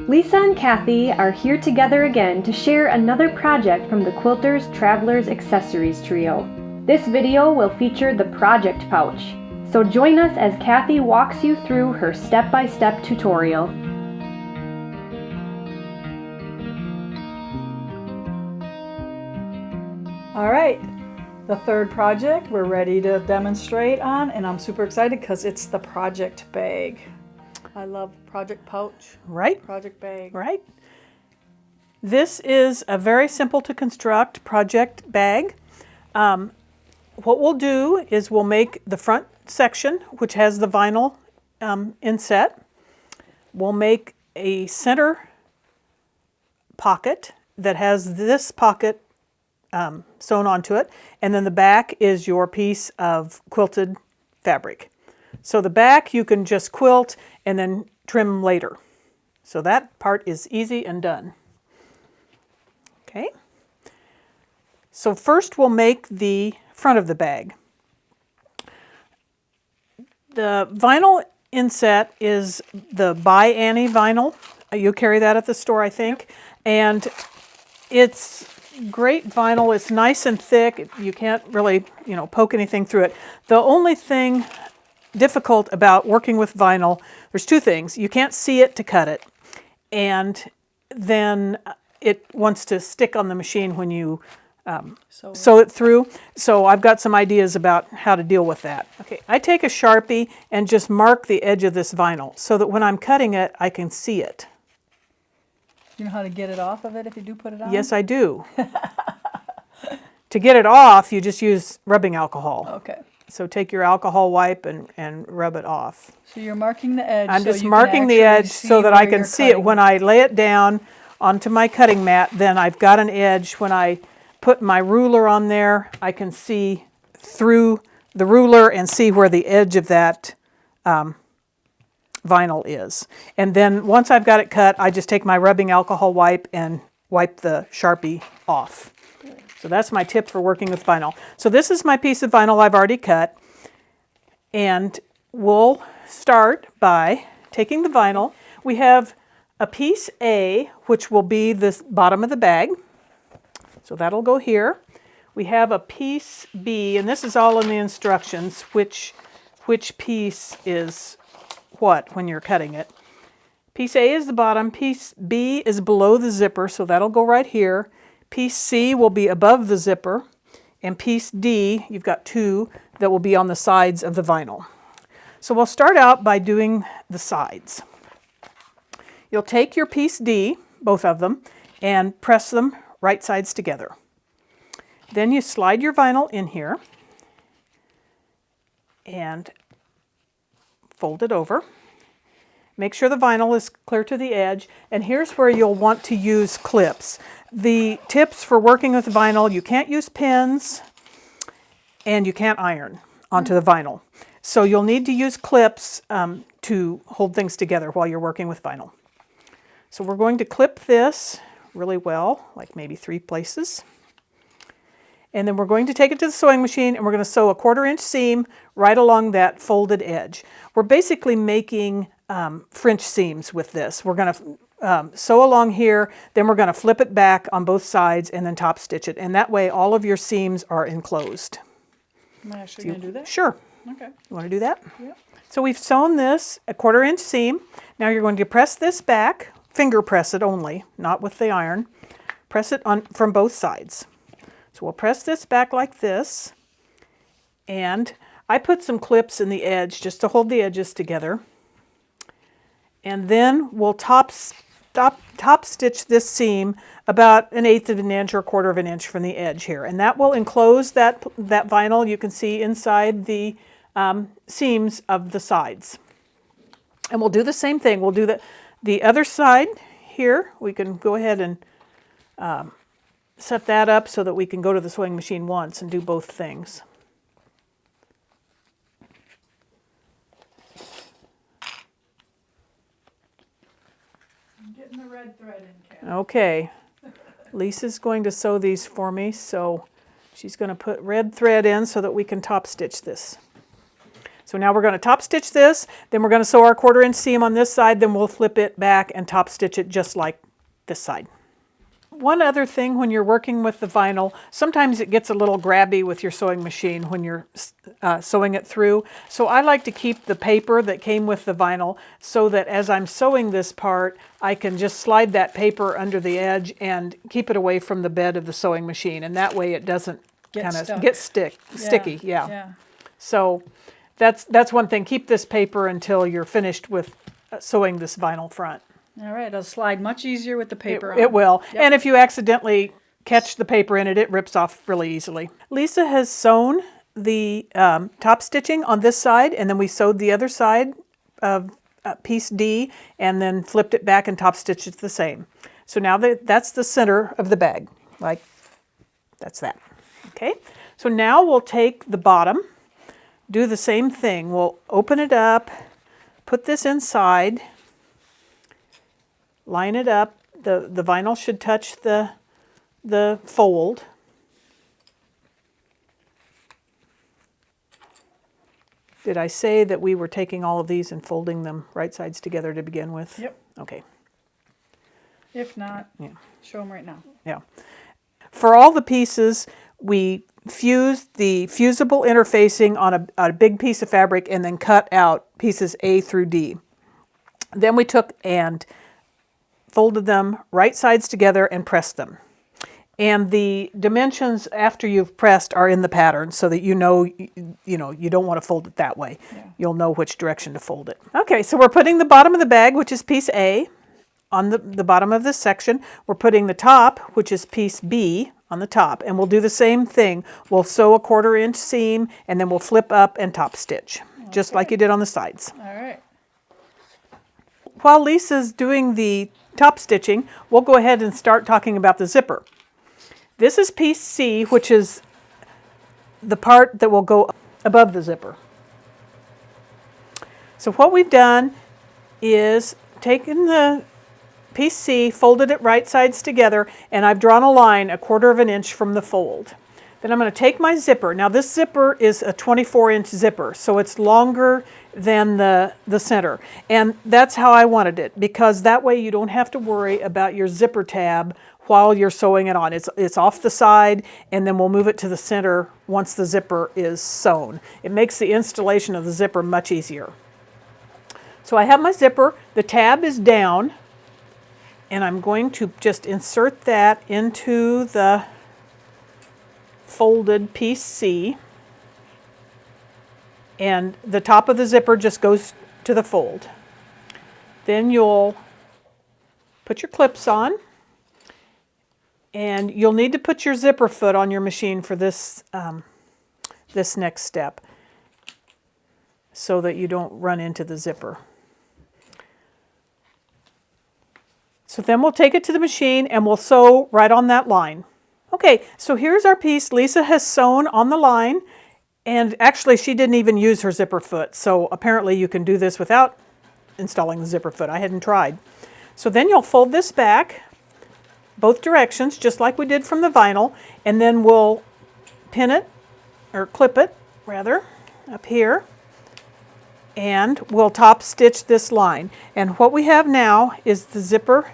Lisa and Kathy are here together again to share another project from the Quilters Travel Accessories trio. This video will feature the project pouch, so join us as Kathy walks you through her step-by-step tutorial. All right, the third project we're ready to demonstrate on, and I'm super excited because it's the project bag. I love project pouch. Right. Project bag. Right. This is a very simple to construct project bag. What we'll do is we'll make the front section, which has the vinyl inset. We'll make a center pocket that has this pocket sewn onto it, and then the back is your piece of quilted fabric. So the back you can just quilt and then trim later. So that part is easy and done. Okay. So first we'll make the front of the bag. The vinyl inset is the By Annie vinyl. You carry that at the store, I think. Yep. And it's great vinyl. It's nice and thick. You can't really, poke anything through it. The only thing difficult about working with vinyl, there's two things. You can't see it to cut it, and then it wants to stick on the machine when you sew it through. So I've got some ideas about how to deal with that. Okay, I take a Sharpie and just mark the edge of this vinyl so that when I'm cutting it, I can see it. You know how to get it off of it if you do put it on? Yes, I do. To get it off, you just use rubbing alcohol. Okay. So take your alcohol wipe and rub it off. So you're marking the edge. I'm just marking the edge so that I can see it. When I lay it down onto my cutting mat, then I've got an edge. When I put my ruler on there, I can see through the ruler and see where the edge of that vinyl is. And then once I've got it cut, I just take my rubbing alcohol wipe and wipe the Sharpie off. So that's my tip for working with vinyl. So this is my piece of vinyl I've already cut. And we'll start by taking the vinyl. We have a piece A, which will be the bottom of the bag. So that'll go here. We have a piece B, and this is all in the instructions, which piece is what when you're cutting it. Piece A is the bottom. Piece B is below the zipper, so that'll go right here. Piece C will be above the zipper, and piece D, you've got two, that will be on the sides of the vinyl. So we'll start out by doing the sides. You'll take your piece D, both of them, and press them right sides together. Then you slide your vinyl in here and fold it over. Make sure the vinyl is clear to the edge, and here's where you'll want to use clips. The tips for working with vinyl: you can't use pins and you can't iron onto the vinyl. So you'll need to use clips to hold things together while you're working with vinyl. So we're going to clip this really well, like maybe 3 places. And then we're going to take it to the sewing machine and we're going to sew a 1/4 inch seam right along that folded edge. We're basically making French seams with this. We're going to sew along here, then we're going to flip it back on both sides and then top stitch it. And that way all of your seams are enclosed. Am I actually going to do that? Sure. Okay. You want to do that? Yeah. So we've sewn this a 1/4 inch seam. Now you're going to press this back, finger press it only, not with the iron. Press it on from both sides. So we'll press this back like this, and I put some clips in the edge just to hold the edges together. And then we'll top stitch this seam about 1/8 of an inch or 1/4 of an inch from the edge here. And that will enclose that vinyl you can see inside the seams of the sides. And we'll do the same thing. We'll do the other side here. We can go ahead and set that up so that we can go to the sewing machine once and do both things. I'm getting the red thread in, Kat. Okay. Lisa's going to sew these for me, so she's going to put red thread in so that we can top stitch this. So now we're going to top stitch this, then we're going to sew our 1/4 inch seam on this side, then we'll flip it back and top stitch it just like this side. One other thing when you're working with the vinyl, sometimes it gets a little grabby with your sewing machine when you're sewing it through. So I like to keep the paper that came with the vinyl so that as I'm sewing this part, I can just slide that paper under the edge and keep it away from the bed of the sewing machine. And that way it doesn't kind of get sticky. Yeah. So that's one thing. Keep this paper until you're finished with sewing this vinyl front. All right, it'll slide much easier with the paper on. It will. Yep. And if you accidentally catch the paper in it, it rips off really easily. Lisa has sewn the top stitching on this side, and then we sewed the other side of piece D, and then flipped it back and top stitched it the same. So now that's the center of the bag. Like, that's that. Okay, so now we'll take the bottom, do the same thing. We'll open it up, put this inside, line it up. The vinyl should touch the fold. Did I say that we were taking all of these and folding them right sides together to begin with? Yep. Okay. If not, show them right now. Yeah. For all the pieces, we fused the fusible interfacing on a big piece of fabric and then cut out pieces A through D. Then we took and folded them right sides together and pressed them. And the dimensions after you've pressed are in the pattern so that you know you don't want to fold it that way. Yeah. You'll know which direction to fold it. Okay, so we're putting the bottom of the bag, which is piece A, on the bottom of this section. We're putting the top, which is piece B, on the top. And we'll do the same thing. We'll sew a 1/4 inch seam and then we'll flip up and top stitch, just like you did on the sides. All right. While Lisa's doing the top stitching, we'll go ahead and start talking about the zipper. This is piece C, which is the part that will go above the zipper. So what we've done is taken the piece C, folded it right sides together, and I've drawn a line 1/4 inch from the fold. Then I'm going to take my zipper. Now this zipper is a 24-inch zipper, so it's longer than the center. And that's how I wanted it, because that way you don't have to worry about your zipper tab while you're sewing it on. It's off the side, and then we'll move it to the center once the zipper is sewn. It makes the installation of the zipper much easier. So I have my zipper, the tab is down, and I'm going to just insert that into the folded piece C, and the top of the zipper just goes to the fold. Then you'll put your clips on, and you'll need to put your zipper foot on your machine for this this next step so that you don't run into the zipper. So then we'll take it to the machine and we'll sew right on that line. Okay, so here's our piece. Lisa has sewn on the line, and actually she didn't even use her zipper foot, so apparently you can do this without installing the zipper foot. I hadn't tried. So then you'll fold this back both directions, just like we did from the vinyl, and then we'll pin it, or clip it rather, up here, and we'll top stitch this line. And what we have now is the zipper,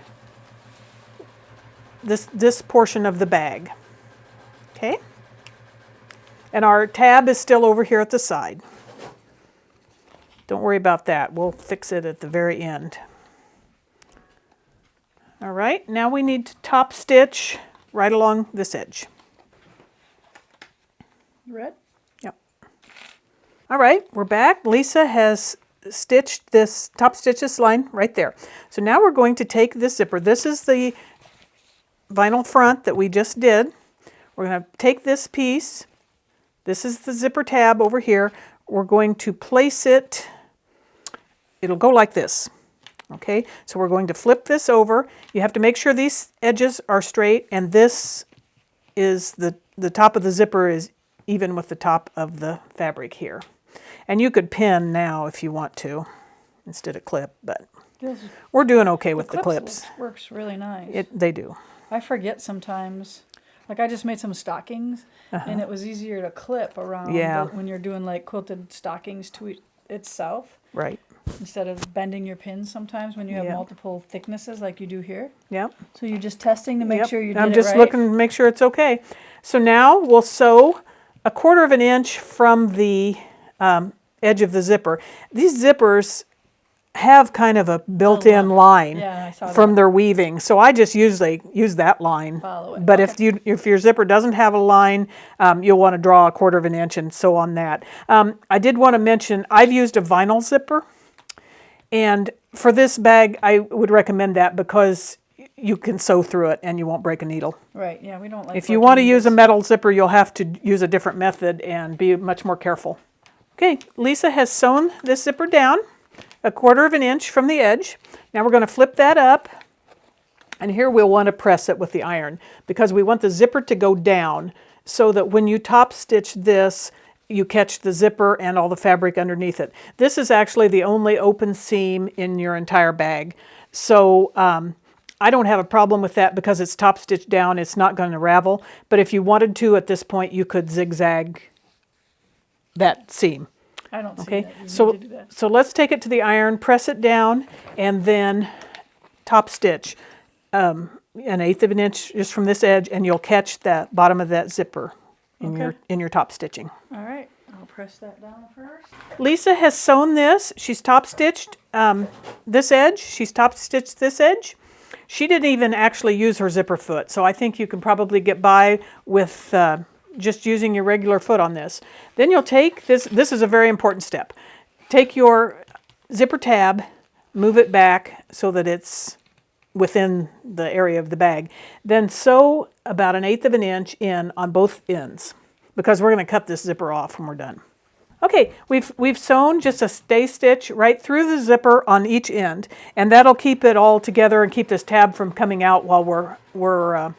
this portion of the bag. Okay? And our tab is still over here at the side. Don't worry about that. We'll fix it at the very end. All right, now we need to top stitch right along this edge. Red? Yep. All right, we're back. Lisa has stitched this, top stitch this line right there. So now we're going to take this zipper. This is the vinyl front that we just did. We're going to take this piece. This is the zipper tab over here. We're going to place it, it'll go like this. Okay, so we're going to flip this over. You have to make sure these edges are straight, and this is the top of the zipper is even with the top of the fabric here. And you could pin now if you want to instead of clip, but we're doing okay with the clips. Works really nice. They do. I forget sometimes. Like I just made some stockings, and it was easier to clip around when you're doing like quilted stockings to itself. Right. Instead of bending your pins sometimes when you have multiple thicknesses like you do here. Yep. So you're just testing to make sure you did I'm it just right? looking to make sure it's okay. So now we'll sew 1/4 of an inch from the edge of the zipper. These zippers have kind of a built-in line from their weaving, so I just usually use that line. Follow it. But if your zipper doesn't have a line, you'll want to draw 1/4 of an inch and sew on that. I did want to mention I've used a vinyl zipper, and for this bag I would recommend that because you can sew through it and you won't break a needle. Right, yeah, we don't like If you want to use a metal zipper, you'll have to use a different method and be much more careful. Okay, Lisa has sewn this zipper down 1/4 of an inch from the edge. Now we're going to flip that up, and here we'll want to press it with the iron because we want the zipper to go down so that when you top stitch this, you catch the zipper and all the fabric underneath it. This is actually the only open seam in your entire bag. So I don't have a problem with that because it's top stitched down, it's not going to ravel. But if you wanted to at this point, you could zigzag that seam. I don't see Okay, that. You so need to do that. so let's take it to the iron, press it down, and then top stitch 1/8 of an inch just from this edge, and you'll catch the bottom of that zipper in your top stitching. All right, I'll press that down first. Lisa has sewn this. She's top stitched this edge. She's top stitched this edge. She didn't even actually use her zipper foot, so I think you can probably get by with just using your regular foot on this. Then you'll take this is a very important step. Take your zipper tab, move it back so that it's within the area of the bag. Then sew about 1/8 of an inch in on both ends because we're going to cut this zipper off when we're done. Okay, we've sewn just a stay stitch right through the zipper on each end, and that'll keep it all together and keep this tab from coming out while we're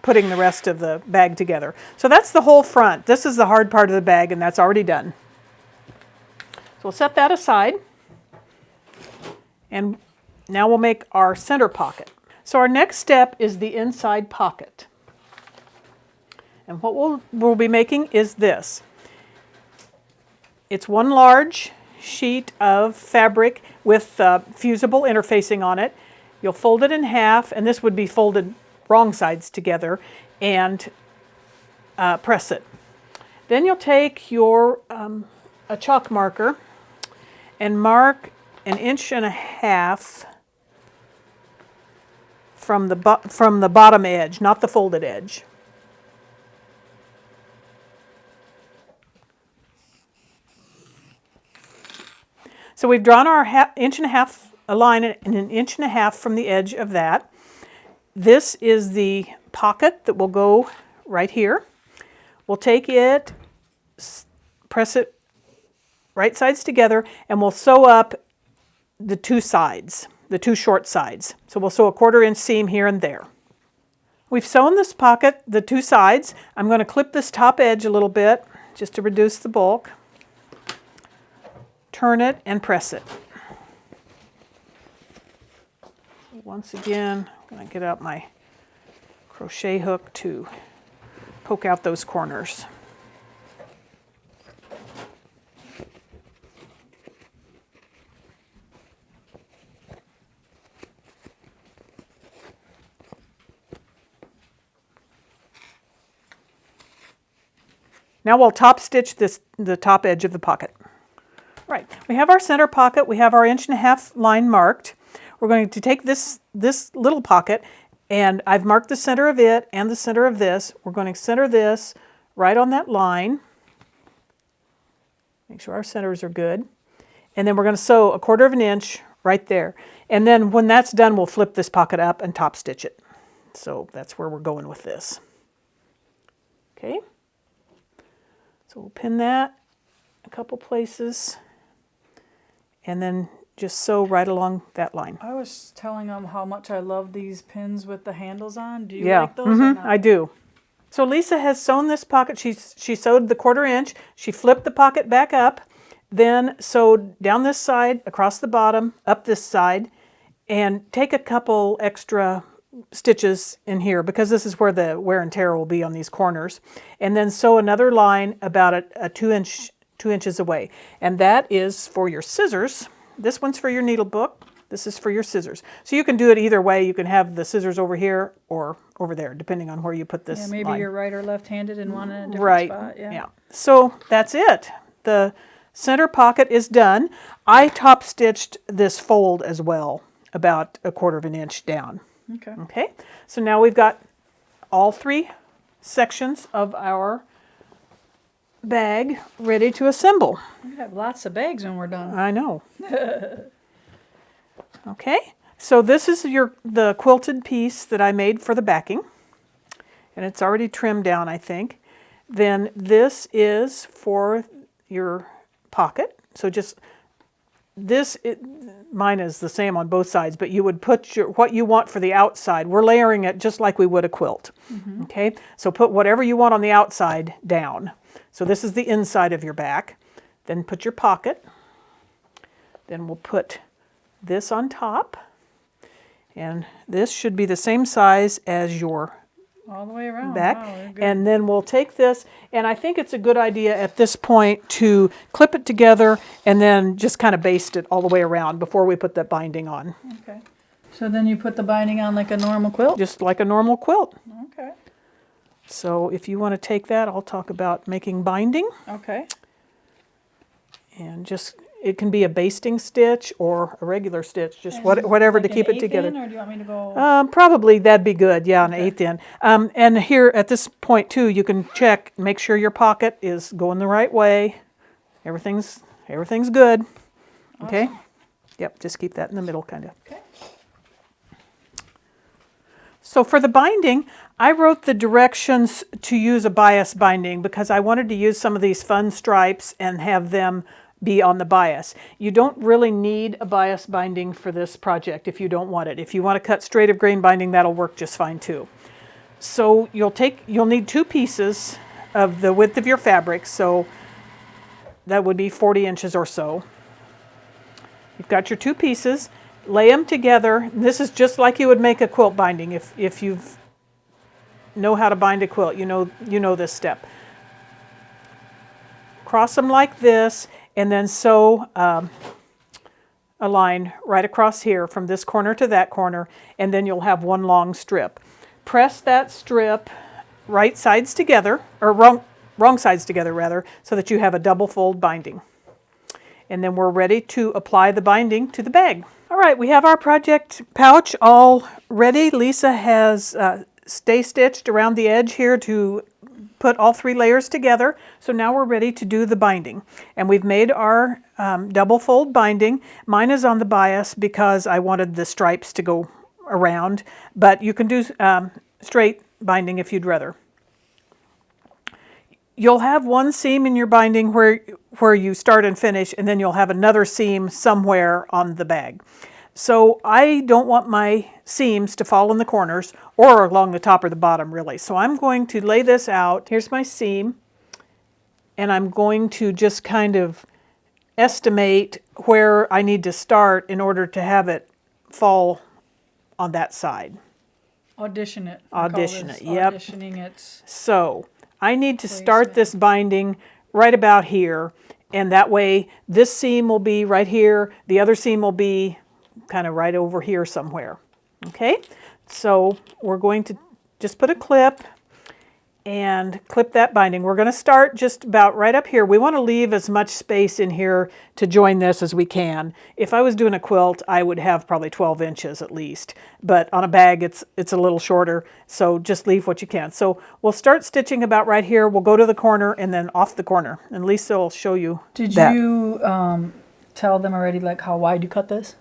putting the rest of the bag together. So that's the whole front. This is the hard part of the bag, and that's already done. So we'll set that aside, and now we'll make our center pocket. So our next step is the inside pocket. And what we'll be making is this. It's one large sheet of fabric with fusible interfacing on it. You'll fold it in half, and this would be folded wrong sides together, and press it. Then you'll take your a chalk marker and mark 1.5 inches from the bottom edge, not the folded edge. So we've drawn our 1.5 inches, a line and 1.5 inches from the edge of that. This is the pocket that will go right here. We'll take it, press it right sides together, and we'll sew up the two sides, the two short sides. So we'll sew a 1/4 inch seam here and there. We've sewn this pocket, the two sides. I'm going to clip this top edge a little bit just to reduce the bulk. Turn it and press it. Once again, I'm going to get out my crochet hook to poke out those corners. Now we'll top stitch the top edge of the pocket. Right, we have our center pocket, we have our 1.5 inch line marked. We're going to take this little pocket, and I've marked the center of it and the center of this. We're going to center this right on that line. Make sure our centers are good. And then we're going to sew 1/4 inch right there. And then when that's done, we'll flip this pocket up and top stitch it. So that's where we're going with this. Okay. So we'll pin that a couple places, and then just sew right along that line. I was telling them how much I love these pins with the handles on. Do you like those or not? I do. So Lisa has sewn this pocket. She sewed the 1/4 inch. She flipped the pocket back up, then sewed down this side, across the bottom, up this side, and take a couple extra stitches in here because this is where the wear and tear will be on these corners. And then sew another line about a 2 inches away. And that is for your scissors. This one's for your needle book. This is for your scissors. So you can do it either way. You can have the scissors over here or over there, depending on where you put this maybe line. you're right or left-handed and one in a different Right. spot. Yeah. So that's it. The center pocket is done. I top stitched this fold as well, about 1/4 inch down. Okay. Okay. So now we've got all 3 sections of our bag ready to assemble. We have lots of bags when we're done. I know. Okay, so this is the quilted piece that I made for the backing, and it's already trimmed down, I think. Then this is for your pocket. So just this, mine is the same on both sides, but you would put what you want for the outside. We're layering it just like we would a quilt. Okay, so put whatever you want on the outside down. So this is the inside of your back. Then put your pocket. Then we'll put this on top, and this should be the same size as your All the way around. back. Wow, they're good. And then we'll take this, and I think it's a good idea at this point to clip it together and then just kind of baste it all the way around before we put that binding on. Okay. So then you put the binding on like a normal quilt? Just like a normal quilt. Okay. So if you want to take that, I'll talk about making binding. Okay. And just, it can be a basting stitch or a regular stitch, just whatever to Like keep an it together. 1/8 in, or do you want me to go? Probably that'd be good, yeah, an 1/8 in. And here at this point too, you can check, make sure your pocket is going the right way. Everything's good. Okay? Awesome. Yep, just keep that in the middle kind of. Okay. So for the binding, I wrote the directions to use a bias binding because I wanted to use some of these fun stripes and have them be on the bias. You don't really need a bias binding for this project if you don't want it. If you want to cut straight of grain binding, that'll work just fine too. So you'll need 2 pieces of the width of your fabric, so that would be 40 inches or so. You've got your 2 pieces, lay them together. This is just like you would make a quilt binding. If you know how to bind a quilt, you know this step. Cross them like this, and then sew a line right across here from this corner to that corner, and then you'll have one long strip. Press that strip right sides together, or wrong sides together rather, so that you have a double fold binding. And then we're ready to apply the binding to the bag. All right, we have our project pouch all ready. Lisa has stay stitched around the edge here to put all 3 layers together. So now we're ready to do the binding. And we've made our double fold binding. Mine is on the bias because I wanted the stripes to go around, but you can do straight binding if you'd rather. You'll have one seam in your binding where you start and finish, and then you'll have another seam somewhere on the bag. So I don't want my seams to fall in the corners or along the top or the bottom really. So I'm going to lay this out. Here's my seam, and I'm going to just kind of estimate where I need to start in order to have it fall on that side. Audition it. Audition it, yep. Auditioning it. So I need to start this binding right about here, and that way this seam will be right here, the other seam will be kind of right over here somewhere. Okay, so we're going to just put a clip and clip that binding. We're going to start just about right up here. We want to leave as much space in here to join this as we can. If I was doing a quilt, I would have probably 12 inches at least, but on a bag it's a little shorter, so just leave what you can. So we'll start stitching about right here. We'll go to the corner and then off the corner, and Lisa will show you that. Did you tell them already like how wide you cut this?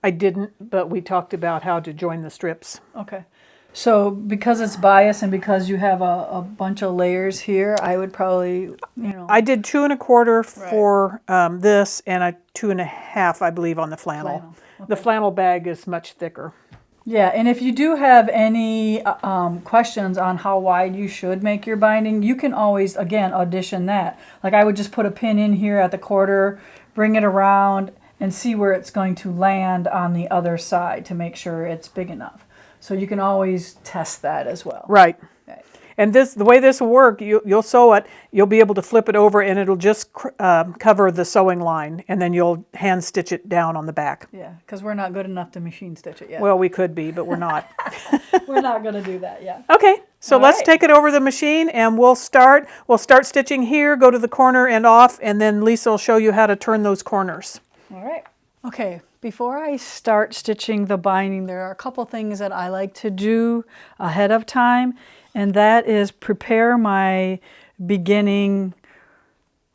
I didn't, but we talked about how to join the strips. Okay. So because it's bias and because you have a bunch of layers here, I would probably, I did 2 1/4 for this, and a 2 1/2, I believe, on the flannel. Okay. The flannel bag is much thicker. Yeah, and if you do have any questions on how wide you should make your binding, you can always, again, audition that. Like I would just put a pin in here at the quarter, bring it around, and see where it's going to land on the other side to make sure it's big enough. So you can always test that as well. Right. Okay. And the way this will work, you'll sew it, you'll be able to flip it over and it'll just cover the sewing line, and then you'll hand stitch it down on the back. Yeah, because we're not good enough to machine stitch it yet. Well, we could be, but we're not. We're not going to do that yet. Okay, so All let's right. take it over the machine and we'll start stitching here, go to the corner and off, and then Lisa will show you how to turn those corners. All right. Okay, before I start stitching the binding, there are a couple things that I like to do ahead of time, and that is prepare my beginning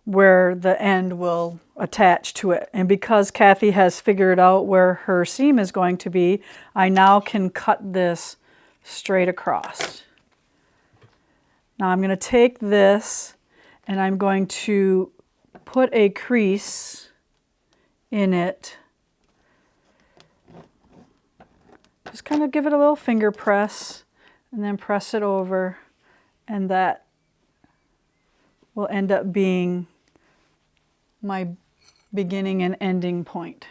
where the end will attach to it. And because Kathy has figured out where her seam is going to be, I now can cut this straight across. Now I'm going to take this and I'm going to put a crease in it. Just kind of give it a little finger press and then press it over, and that will end up being my beginning and ending point.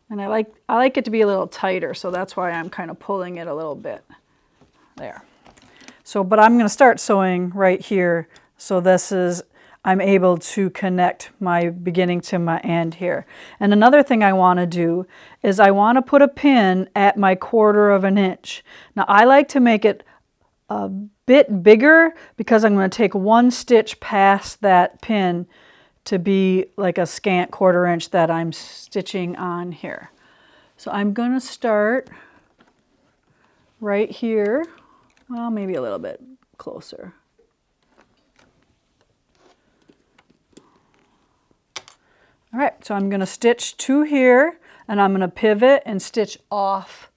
And I like it to be a little tighter, so that's why I'm kind of pulling it a little bit. There. So, but I'm going to start sewing right here. So this is, I'm able to connect my beginning to my end here. And another thing I want to do is I want to put a pin at my 1/4 of an inch. Now I like to make it a bit bigger because I'm going to take 1 stitch past that pin to be like a scant 1/4 inch that I'm stitching on here. So I'm going to start right here, well, maybe a little bit closer. All right, so I'm going to stitch 2 here, and I'm going to pivot and stitch off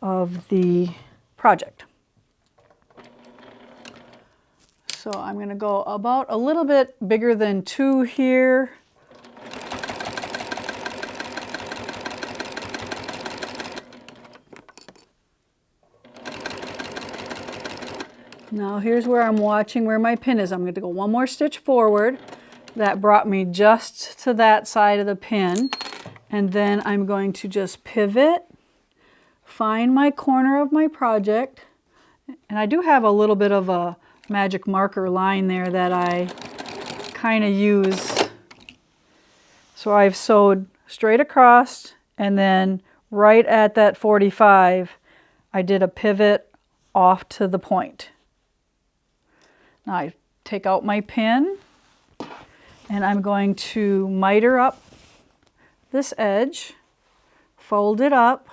of the project. So I'm going to go about a little bit bigger than 2 here. Now here's where I'm watching where my pin is. I'm going to go 1 more stitch forward. That brought me just to that side of the pin. And then I'm going to just pivot, find my corner of my project. And I do have a little bit of a magic marker line there that I kind of use. So I've sewed straight across, and then right at that 45, I did a pivot off to the point. Now I take out my pin, and I'm going to miter up this edge, fold it up,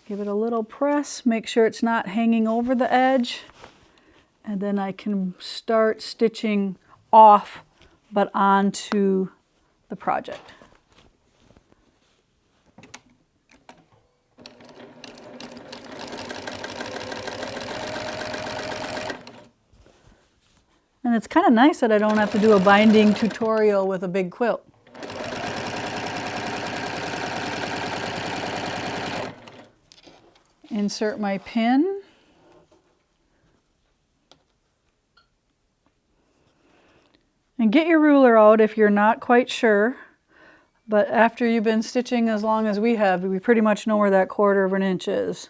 give it a little press, make sure it's not hanging over the edge, and then I can start stitching off but onto the project. And it's kind of nice that I don't have to do a binding tutorial with a big quilt. Insert my pin. And get your ruler out if you're not quite sure. But after you've been stitching as long as we have, we pretty much know where that 1/4 of an inch is.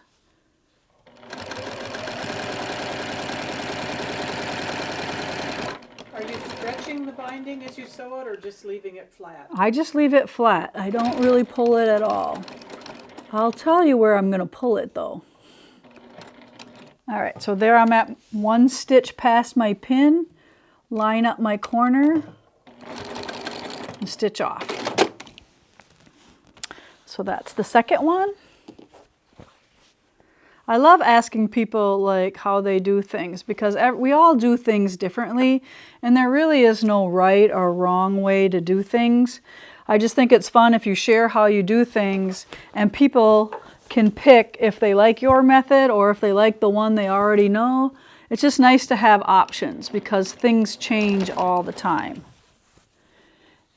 Are you stretching the binding as you sew it, or just leaving it flat? I just leave it flat. I don't really pull it at all. I'll tell you where I'm going to pull it though. All right, so there I'm at 1 stitch past my pin, line up my corner, and stitch off. So that's the second one. I love asking people like how they do things, because we all do things differently, and there really is no right or wrong way to do things. I just think it's fun if you share how you do things, and people can pick if they like your method or if they like the one they already know. It's just nice to have options because things change all the time.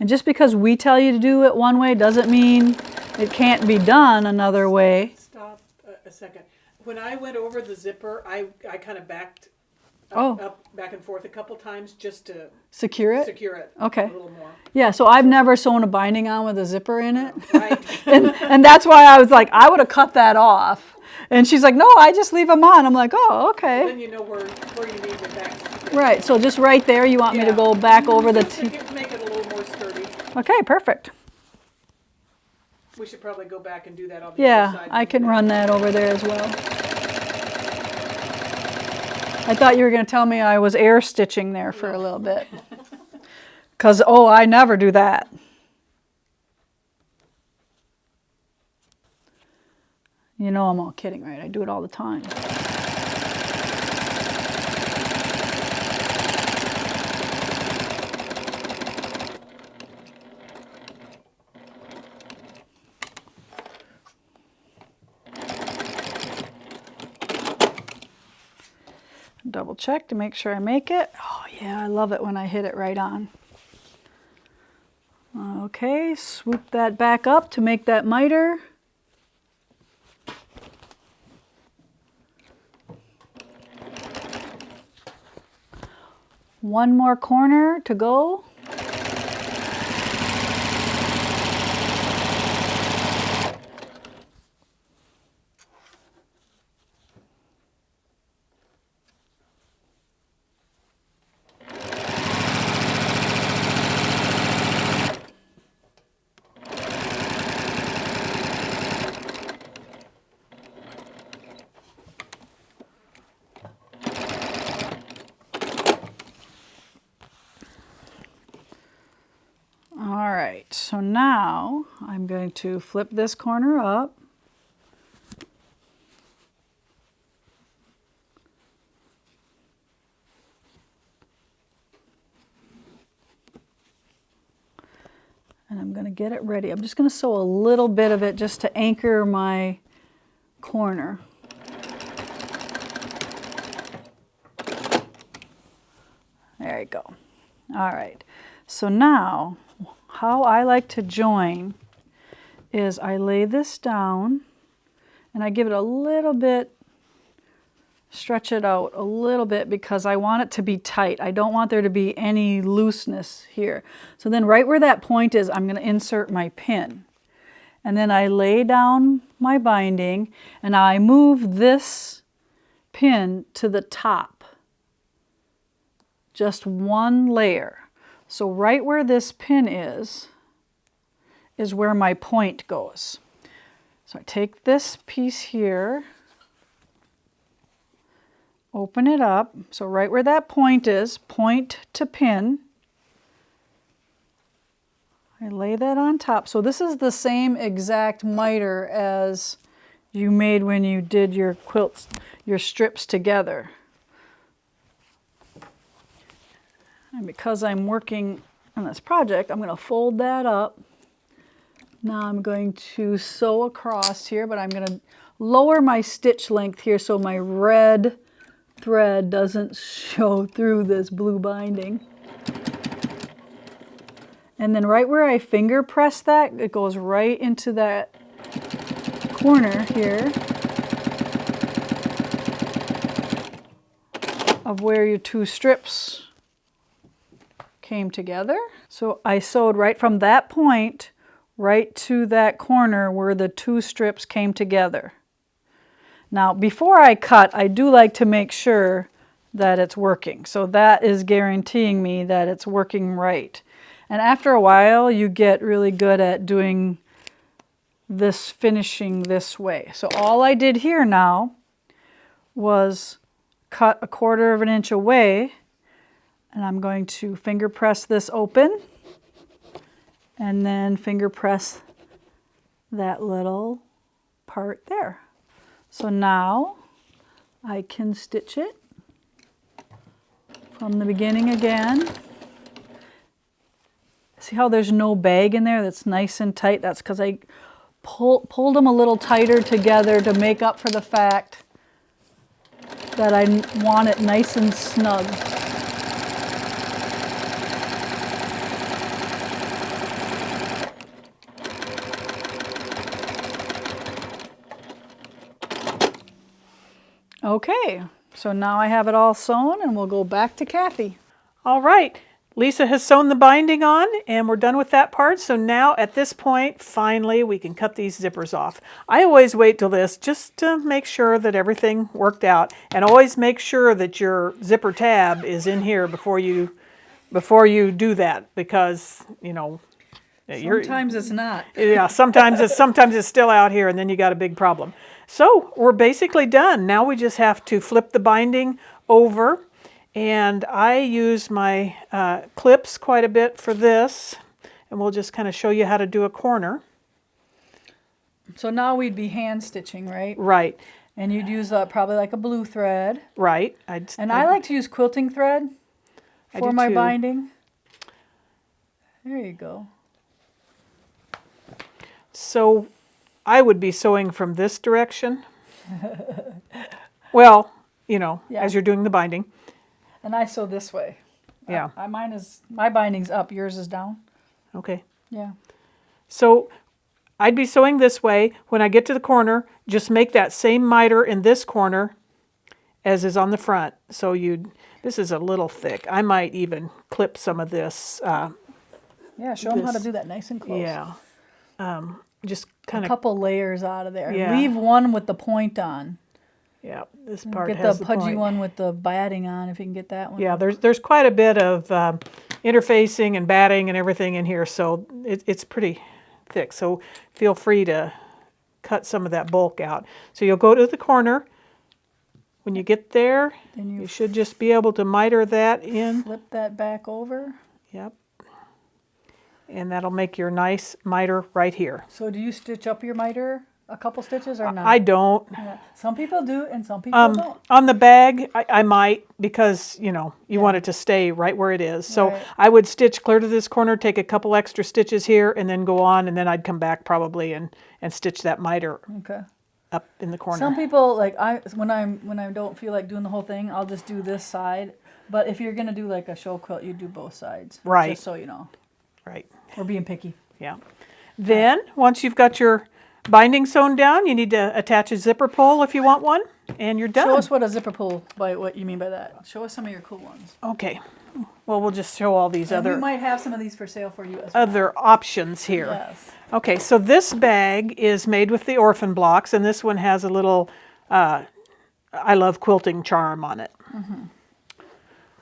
And just because we tell you to do it one way doesn't mean it can't be done another way. Stop a second. When I went over the zipper, I kind of backed up, back and forth a couple times just to secure it? secure it Okay. a little more. Yeah, so I've never sewn a binding on with a zipper in it. Right. and that's why I was like, I would have cut that off. And she's like, no, I just leave them on. I'm like, oh, okay. Then you know where you need the back. Right, so just right there, you want me to Yeah. go back over the... Just to make it a little more sturdy. Okay, perfect. We should probably go back and do that on the other Yeah, side. I can run that over there as well. I thought you were going to tell me I was air stitching there for a little bit. Because, oh, I never do that. You know I'm all kidding, right? I do it all the time. Double check to make sure I make it. Oh yeah, I love it when I hit it right on. Okay, swoop that back up to make that miter. One more corner to go. All right, so now I'm going to flip this corner up. And I'm going to get it ready. I'm just going to sew a little bit of it just to anchor my corner. There you go. All right, so now how I like to join is I lay this down and I give it a little bit, stretch it out a little bit because I want it to be tight. I don't want there to be any looseness here. So then right where that point is, I'm going to insert my pin. And then I lay down my binding and I move this pin to the top. Just one layer. So right where this pin is where my point goes. So I take this piece here, open it up. So right where that point is, point to pin. I lay that on top. So this is the same exact miter as you made when you did your quilts, your strips together. And because I'm working on this project, I'm going to fold that up. Now I'm going to sew across here, but I'm going to lower my stitch length here so my red thread doesn't show through this blue binding. And then right where I finger press that, it goes right into that corner here of where your two strips came together. So I sewed right from that point right to that corner where the two strips came together. Now before I cut, I do like to make sure that it's working. So that is guaranteeing me that it's working right. And after a while, you get really good at doing this, finishing this way. So all I did here now was cut 1/4 of an inch away, and I'm going to finger press this open and then finger press that little part there. So now I can stitch it from the beginning again. See how there's no bag in there? That's nice and tight. That's because I pulled them a little tighter together to make up for the fact that I want it nice and snug. Okay, So now I have it all sewn, and we'll go back to Kathy. All right, Lisa has sewn the binding on, and we're done with that part. So now at this point, finally, we can cut these zippers off. I always wait till this just to make sure that everything worked out, and always make sure that your zipper tab is in here before you do that, because, you know, Sometimes it's not. yeah, sometimes it's still out here, and then you got a big problem. So we're basically done. Now we just have to flip the binding over, and I use my clips quite a bit for this, and we'll just kind of show you how to do a corner. So now we'd be hand stitching, right? Right. And you'd use probably like a blue thread. Right. I like to use quilting thread for my binding. There you go. So I would be sewing from this direction. Well, you know, as you're doing the binding. And I sew this way. Yeah. My binding's up, yours is down. Okay. Yeah. So I'd be sewing this way. When I get to the corner, just make that same miter in this corner as is on the front. So this is a little thick. I might even clip some of this. Yeah, show them how to do that nice and close. Yeah. Just kind a of couple layers out of there. Yeah. Leave one with the point on. Yeah, this part get has the the pudgy point. one with the batting on, if you can get that one. Yeah, there's quite a bit of interfacing and batting and everything in here, so it's pretty thick. So feel free to cut some of that bulk out. So you'll go to the corner. When you get there, then you should just be able to miter that in. Flip that back over. Yep. And that'll make your nice miter right here. So do you stitch up your miter a couple stitches or not? I don't. Yeah. Some people do and some people don't. On the bag, I might, because, you know, you want it to stay right where it is. So Right. I would stitch clear to this corner, take a couple extra stitches here, and then go on, and then I'd come back probably and stitch that miter Okay. up in the corner. Some people, like when I don't feel like doing the whole thing, I'll just do this side. But if you're gonna do like a show quilt, you do both sides. Right. Just so you know. Right. We're being picky. Yeah. Then, once you've got your binding sewn down, you need to attach a zipper pull if you want one, and you're done. Show us what a zipper pull, what you mean by that. Show us some of your cool ones. Okay. Well, we'll just show all these And we other might have some of these for sale for you as well. other options here. Yes. Okay, so this bag is made with the orphan blocks, and this one has a little I love quilting charm on it. Mm-hmm.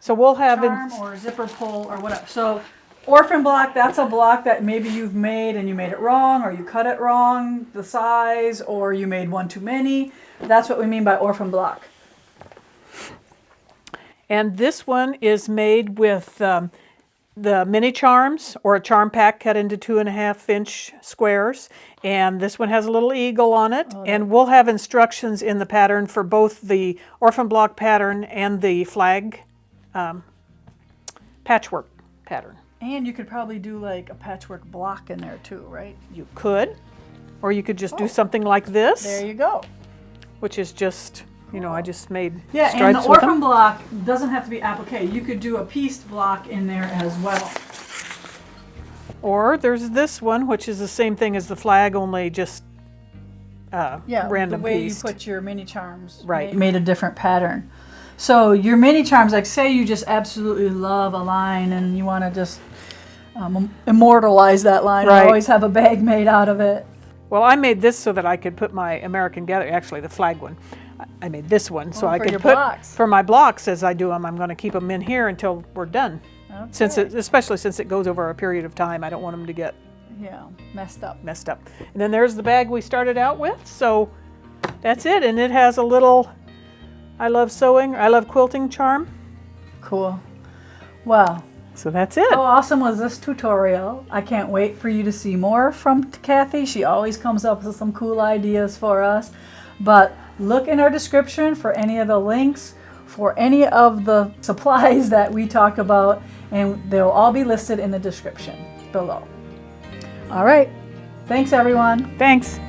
So we'll have Charm or zipper pull or whatever. So orphan block, that's a block that maybe you've made and you made it wrong, or you cut it wrong, the size, or you made one too many. That's what we mean by orphan block. and this one is made with the mini charms, or a charm pack cut into 2.5-inch squares. And this one has a little eagle on it. And we'll have instructions in the pattern for both the orphan block pattern and the flag patchwork pattern. And you could probably do like a patchwork block in there too, right? You could, or you could just do something like this, There you go. which is just, you know, I just made Yeah, and stripes the with orphan them. block doesn't have to be applique. You could do a pieced block in there as well. Or there's this one, which is the same thing as the flag, only just Yeah, random the way pieced. you put your mini charms Right. made a different pattern. So your mini charms, like say you just absolutely love a line and you want to just immortalize that line. Right. I always have a bag made out of it. Well, I made this so that I could put my American Gather, actually the flag one. I made this one so I for could your put blocks. for my blocks as I do them. I'm going to keep them in here until we're done. Okay. Since especially since it goes over a period of time, I don't want them to get Yeah, messed up. messed up. And then there's the bag we started out with. So that's it, and it has a little I love sewing, I love quilting charm. Cool. Wow. So that's it. How awesome was this tutorial? I can't wait for you to see more from Kathy. She always comes up with some cool ideas for us. But look in our description for any of the links for any of the supplies that we talk about, and they'll all be listed in the description below. All right. Thanks, everyone. Thanks.